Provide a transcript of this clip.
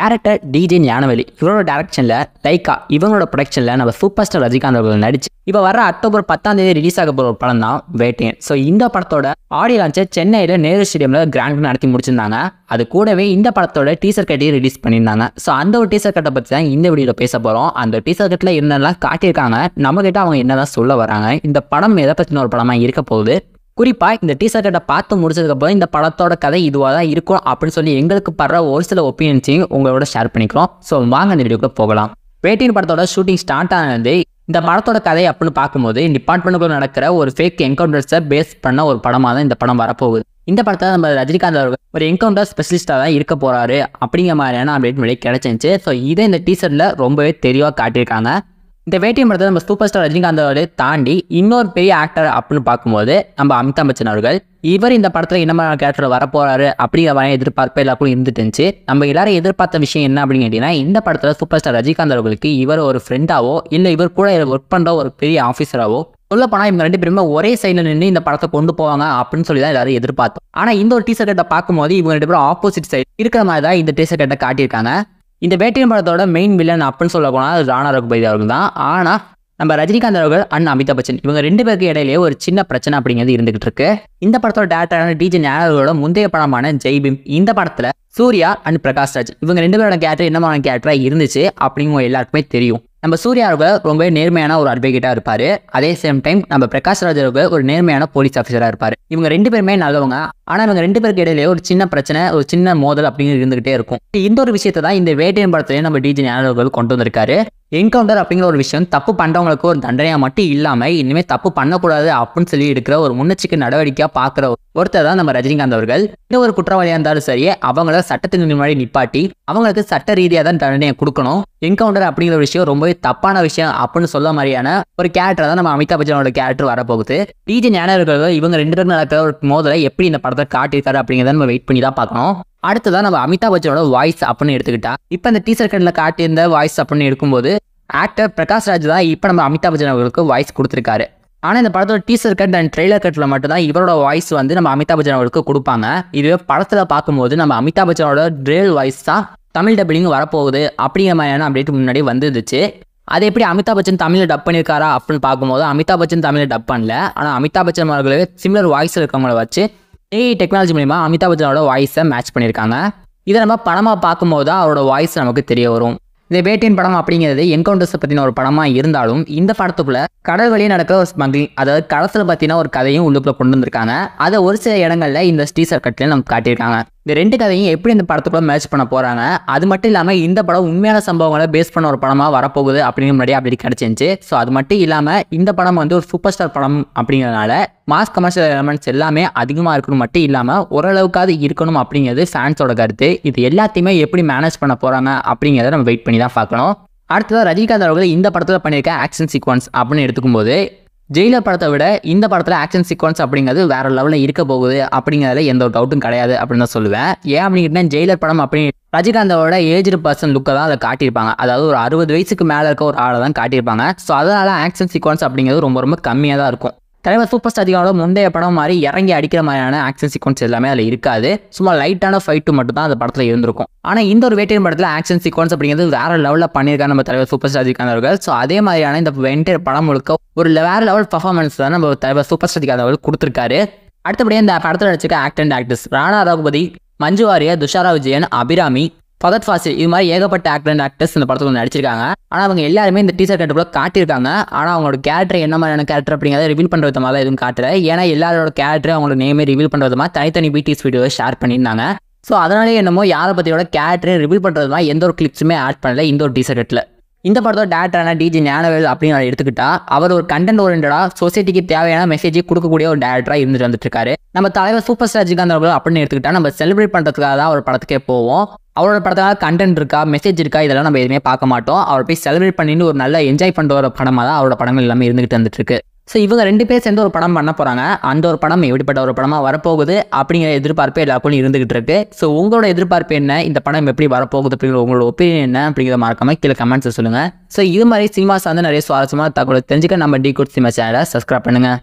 Director DJ ஞானவேலி இவரோட டைரக்ஷன்ல Lyca இவங்களோட ப்ரொடக்ஷன்ல நம்ம சூப்பர் ஸ்டார் ரஜினிகாந்த் அவர்கள் நடிச்சு இப்போ வர அக்டோபர் 10 ரிலீஸ் ஆக போகிற ஒரு படம் தான் வேட்டையன். ஸோ இந்த படத்தோட ஆடியோ லான்ச்சை சென்னையில் நேரு ஸ்டேடியமில் கிராண்ட் நடத்தி முடிச்சிருந்தாங்க. அது கூடவே இந்த படத்தோட டீசர் கட்டையும் ரிலீஸ் பண்ணியிருந்தாங்க. ஸோ அந்த ஒரு டீசர் கட்டை பற்றி தான் இந்த வீடியோவில் பேச போகிறோம். அந்த டீசர் கட்டில் என்னெல்லாம் காட்டியிருக்காங்க, நம்மகிட்ட அவங்க என்னதான் சொல்ல வராங்க, இந்த படம் எதை பற்றின ஒரு படமாக இருக்க போகுது, குறிப்பாக இந்த டீசர் கட்டை பார்த்து முடிச்சதுக்கப்புறம் இந்த படத்தோட கதை இதுவாக தான் இருக்கும் அப்படின்னு சொல்லி எங்களுக்கு படுற ஒரு சில ஒப்பீனியன்ஸையும் உங்களோட ஷேர் பண்ணிக்கிறோம். ஸோ வாங்க இந்த வீடியோக்குள்ள போகலாம். வேட்டையன் படத்தோட ஷூட்டிங் ஸ்டார்ட் ஆனது இந்த படத்தோட கதை அப்படின்னு பார்க்கும்போது டிபார்ட்மெண்ட்டுக்குள்ள நடக்கிற ஒரு ஃபேக் என்கவுண்டர்ஸை பேஸ் பண்ண ஒரு படமாக தான் இந்த படம் வரப்போகுது. இந்த படத்தை நம்ம ரஜினிகாந்த் அவர்கள் ஒரு என்கவுண்டர் ஸ்பெஷலிஸ்டாக தான் இருக்க போகிறாரு அப்படிங்கிற மாதிரியான அப்டேட் வெளியே கிடைச்சிருந்துச்சு. ஸோ இதை இந்த டீசரில் ரொம்பவே தெளிவாக காட்டியிருக்காங்க. இந்த வேட்டையன் படத்தை நம்ம சூப்பர் ஸ்டார் ரஜினிகாந்த் அவர்களை தாண்டி இன்னொரு பெரிய ஆக்டர் அப்படின்னு பார்க்கும்போது நம்ம அமிதாப் பச்சன் அவர்கள், இவர் இந்த படத்தில் என்ன மாதிரி கேரக்டர் வரப்போறாரு அப்படிங்கிற மாதிரி எதிர்பார்ப்பு எல்லாருக்கும் இருந்துட்டு நம்ம எல்லாரும் எதிர்பார்த்த விஷயம் என்ன அப்படின்னு கேட்டீங்கன்னா, இந்த படத்தில் சூப்பர் ஸ்டார் ரஜினிகாந்த் அவர்களுக்கு இவர் ஒரு ஃப்ரெண்டாவோ இல்லை இவர் கூட ஒர்க் பண்ணுற ஒரு பெரிய ஆஃபீஸராவோ சொல்ல போனால் இவங்க ரெண்டு பேருமே ஒரே சைடில் நின்று இந்த படத்தை கொண்டு போவாங்க அப்படின்னு சொல்லி தான் எல்லாரும் எதிர்பார்த்தோம். ஆனால் இந்த ஒரு டீசர் கட்டை பார்க்கும்போது இவங்க ரெண்டு பேரும் ஆப்போசிட் சைடு இருக்கிற மாதிரி தான் இந்த டீசர் கட்டை காட்டியிருக்காங்க. இந்த வேட்டையன் படத்தோட மெயின் வில்லன் அப்படின்னு சொல்ல போனால் ராணா ரகுபதி அவர்கள் தான். ஆனால் நம்ம ரஜினிகாந்த் அவர்கள் அண்ட் அமிதாப் பச்சன் இவங்க ரெண்டு பேருக்கு இடையிலேயே ஒரு சின்ன பிரச்சனை அப்படிங்கிறது இருந்துகிட்டு இருக்கு. இந்த படத்தோட டேரக்டரான டிஜே ஞானவேலியோட முந்தைய படமான ஜெய்பீம், இந்த படத்துல சூர்யா அண்ட் பிரகாஷ் ராஜ் இவங்க ரெண்டு பேரோட கேரக்டர் என்ன மாதிரி கேரக்டரா இருந்துச்சு அப்படிங்கிற எல்லாருக்குமே தெரியும். நம்ம சூர்யா அவர்கள் ரொம்பவே நேர்மையான ஒரு அட்வொகேட்டா இருப்பாரு. அதே சேம் டைம் நம்ம பிரகாஷ் ராஜ் அவர்கள் ஒரு நேர்மையான போலீஸ் ஆஃபீஸரா இருப்பாரு. இவங்க ரெண்டு பேருமே நல்லவங்க. ஆனா இவங்க ரெண்டு பேருக்கு இடையிலேயே ஒரு சின்ன பிரச்சனை, ஒரு சின்ன மோதல் அப்படிங்கிறது இருந்துகிட்டே இருக்கும். இந்த ஒரு விஷயத்தை தான் இந்த வேட்டையன் படத்திலேயே நம்ம டிஜே ஞானவேல் கொண்டு வந்திருக்காரு. என்கவுண்டர் அப்படிங்கிற ஒரு விஷயம் தப்பு பண்றவங்களுக்கு ஒரு தண்டனையா மட்டும் இல்லாம இனிமே தப்பு பண்ணக்கூடாது அப்படின்னு சொல்லி எடுக்கிற ஒரு முன்னெச்சரிக்கை நடவடிக்கையா பாக்குற ஒருத்தர் தான் நம்ம ரஜினிகாந்த் அவர்கள். இந்த ஒரு குற்றவாளியா இருந்தாலும் சரி, அவங்கள சட்டத்தின் முன்னாடி நிப்பாட்டி அவங்களுக்கு சட்ட ரீதியாக தான் தண்டனையை கொடுக்கணும். என்கவுண்டர் அப்படிங்கிற ஒரு விஷயம் ரொம்பவே தப்பான விஷயம் அப்படின்னு சொல்ல மாதிரியான ஒரு கேரக்டர் தான் நம்ம அமிதாப் பச்சனோட கேரக்டர் வரப்போகுது. டிஜே ஞானவேல் இவங்க ரெண்டு பேரும் நடக்கிற ஒரு மோதலை எப்படி இந்த படத்தை காட்டியிருக்காரு அப்படிங்கிறத நம்ம வெயிட் பண்ணி தான் பார்க்கணும். அடுத்ததான் நம்ம அமிதாப் பச்சனோட வாய்ஸ் அப்படின்னு எடுத்துக்கிட்டா, இப்போ இந்த டீசர் கட்டில் காட்டியிருந்த வாய்ஸ் அப்படின்னு எடுக்கும்போது ஆக்டர் பிரகாஷ் ராஜ் தான் இப்போ நம்ம அமிதாப் பச்சன் அவர்களுக்கு வாய்ஸ் கொடுத்துருக்காரு. ஆனால் இந்த படத்தோட டீசர் கட் அண்ட் ட்ரெய்லர் கட்டில் மட்டும்தான் இவரோட வாய்ஸ் வந்து நம்ம அமிதாப் பச்சன் அவர்களுக்கு கொடுப்பாங்க. இதுவே படத்தில் பார்க்கும்போது நம்ம அமிதாப் பச்சனோட ரியல் வாய்ஸ் தான் தமிழ் டப்பிங் வரப்போகுது அப்படிங்கிற மாதிரியான அப்டேட் முன்னாடி வந்துருச்சு. அது எப்படி அமிதாப் பச்சன் தமிழில் டப் பண்ணியிருக்காரா அப்படின்னு பார்க்கும்போது அமிதாப் பச்சன் தமிழில் டப் பண்ணல. ஆனால் அமிதாப் பச்சன் அவர்களே சிமிலர் வாய்ஸ் இருக்கவங்கள வச்சு ஏஐ டெக்னாலஜி மூலிமா அமிதாப் பச்சனோட வாய்ஸை மேட்ச் பண்ணியிருக்காங்க. இதை நம்ம படமாக பார்க்கும்போது தான் அவரோட வாய்ஸ் நமக்கு தெரிய வரும். இந்த வேட்டையன் படம் அப்படிங்கிறது என்கவுண்டர்ஸை பற்றின ஒரு படமாக இருந்தாலும் இந்த படத்துக்குள்ள கடல் வழியே நடக்கிற ஒரு ஸ்மக்லிங், அதாவது கடத்தில் பற்றின ஒரு கதையும் உள்ளுக்குள்ள கொண்டு வந்திருக்காங்க. அதை ஒரு சில இடங்களில் இந்த டீசர் கட்டில் நமக்கு காட்டியிருக்காங்க. இந்த ரெண்டு கதையும் எப்படி இந்த படத்துக்குள்ள மேட்ச் பண்ண போகிறாங்க, அது மட்டும் இல்லாமல் இந்த படம் உண்மையான சம்பவங்களை பேஸ் பண்ண ஒரு படமாக வரப்போகுது அப்படிங்கிற முன்னாடி அப்படி கிடச்சிருந்துச்சு. ஸோ அது மட்டும் இல்லாமல் இந்த படம் வந்து ஒரு சூப்பர் ஸ்டார் படம் அப்படிங்கிறதுனால மாஸ் கமர்ஷியல் எலமெண்ட்ஸ் எல்லாமே அதிகமாக இருக்கணும் மட்டும் இல்லாமல் ஓரளவுக்காவது இருக்கணும் அப்படிங்கிறது ஃபேன்ஸோட கருத்து. இது எல்லாத்தையுமே எப்படி மேனேஜ் பண்ண போகிறாங்க அப்படிங்கிறத நம்ம வெயிட் பண்ணி தான் பார்க்கணும். அடுத்ததாக ரஜினிகாந்த் அவர்கள் இந்த படத்தில் பண்ணியிருக்க ஆக்ஷன் சீக்வன்ஸ் அப்படின்னு எடுத்துக்கும்போது ஜெயிலர் படத்தை விட இந்த படத்தில் ஆக்ஷன் சீக்வன்ஸ் அப்படிங்கிறது வேற லெவலில் இருக்க போகுது அப்படிங்கிறதுல எந்த ஒரு டவுட்டும் கிடையாது அப்படின்னு தான் சொல்லுவேன். ஏன் அப்படின்னா ஜெயிலர் படம் அப்படின்னு ரஜினிகாந்தோட ஏஜ்டு பர்சன் லுக்கை தான் அதை காட்டியிருப்பாங்க. அதாவது ஒரு 60 வயசுக்கு மேலே இருக்க ஒரு ஆளை தான் காட்டியிருப்பாங்க. ஸோ அதனால ஆக்ஷன் சீக்வன்ஸ் அப்படிங்கிறது ரொம்ப ரொம்ப கம்மியாக தான் இருக்கும். தலைவர் சூப்பர் ஸ்டார் ரஜினிகாந்தோட முந்தைய படம் மாதிரி இறங்கி அடிக்கிற மாதிரியான ஆக்ஷன் சீக்வன்ஸ் எல்லாமே அதில் இருக்காது. சும்மா லைட்டான ஃபைட்டு மட்டும் தான் அந்த படத்தில் இருந்திருக்கும். ஆனால் இந்த ஒரு வேட்டையன் படத்தில் ஆக்ஷன் சீக்வன்ஸ் அப்படிங்கிறது வேற லெவலில் பண்ணியிருக்காங்க நம்ம தலைவர் சூப்பர் ஸ்டார் ரஜினிகாந்த் அவர்கள். ஸோ அதே மாதிரியான இந்த வெண்டர் படம் முழுக்க ஒரு வேற லெவல் பர்ஃபார்மன்ஸ் தான் நம்ம தலைவர் சூப்பர் ஸ்டார் ரஜினிகாந்த் அவர்கள் கொடுத்துருக்காரு. அடுத்தபடியாக இந்த படத்தில் நடிச்சிருக்க actor and actors Rana Raghupathi, Manju Warrier, Dushara Vijayan, Abhirami, Fahadh Faasil இது மாதிரி ஏகப்பட்ட ஆக்டர் அண்ட் ஆக்டர்ஸ் இந்த படத்துக்கு நடிச்சிருக்காங்க. ஆனால் அவங்க எல்லாருமே இந்த டீசர் கட்டுக்குள்ள காட்டியிருக்காங்க. ஆனால் அவங்களோட கேரக்டர் என்ன மாதிரியான கேரக்டர் அப்படிங்கிறத ரிவீல் பண்ணுற விதமாக தான் எதுவும் காட்டல. ஏன்னா எல்லாரோட கேரக்டர் அவங்களோட நேமே ரிவீல் பண்ணுற விதமாக தனித்தனி பிடிஎஸ் வீடியோவை ஷேர் பண்ணியிருந்தாங்க. ஸோ அதனாலே என்னமோ யாரை பற்றியோட கேரக்டரை ரிவீல் பண்ணுறது மாதிரி எந்த ஒரு கிளிப்ஸுமே ஆட் பண்ணல இந்த ஒரு டீசர் கட்டில். இந்த படத்தோட டேரக்டரான டிஜே ஞானவேல் அப்படின்னு எடுத்துக்கிட்டா அவர் ஒரு கண்டென்ட் ஓரியன்டா சொசைட்டிக்கு தேவையான மெசேஜை கொடுக்கக்கூடிய ஒரு டேரக்டரா இருந்துட்டு வந்துட்டு இருக்காரு. நம்ம தலைவர் சூப்பர் ஸ்டார் ரஜினிகாந்த் அவர்கள் அப்படின்னு எடுத்துக்கிட்டா நம்ம செலிப்ரேட் பண்ணுறதுக்காக தான் ஒரு படத்துக்கே போவோம். அவரோட படத்துக்காக கண்டென்ட் இருக்கா, மெசேஜ் இருக்கா, இதெல்லாம் நம்ம எதுவுமே பார்க்க மாட்டோம். அவர் போய் செலிப்ரேட் பண்ணிட்டு ஒரு நல்ல என்ஜாய் பண்ணுற ஒரு படமாக தான் அவரோட படங்கள் எல்லாமே இருந்துகிட்டு வந்துட்டு இருக்கு. ஸோ இவங்க ரெண்டு பேர் சேர்ந்து ஒரு படம் பண்ண போகிறாங்க. அந்த ஒரு படம் எப்படிப்பட்ட ஒரு படமாக வரப்போகுது அப்படிங்கிற எதிர்பார்ப்பு எல்லாருக்கும் இருந்துகிட்டு இருக்கு. ஸோ உங்களோட எதிர்பார்ப்பு என்ன, இந்த படம் எப்படி வரப்போகுது அப்படிங்கிற உங்களோட ஒப்பீனியன் என்ன அப்படிங்கிறத மறக்காம கீழே கமெண்ட்ஸ் சொல்லுங்கள். ஸோ இது மாதிரி சினிமா சார்ந்து நிறைய சுவாரஸ்யமான தகவலை தெரிஞ்சுக்க நம்ம டி குட் சினிமா சேனலை சப்ஸ்கிரைப் பண்ணுங்கள்.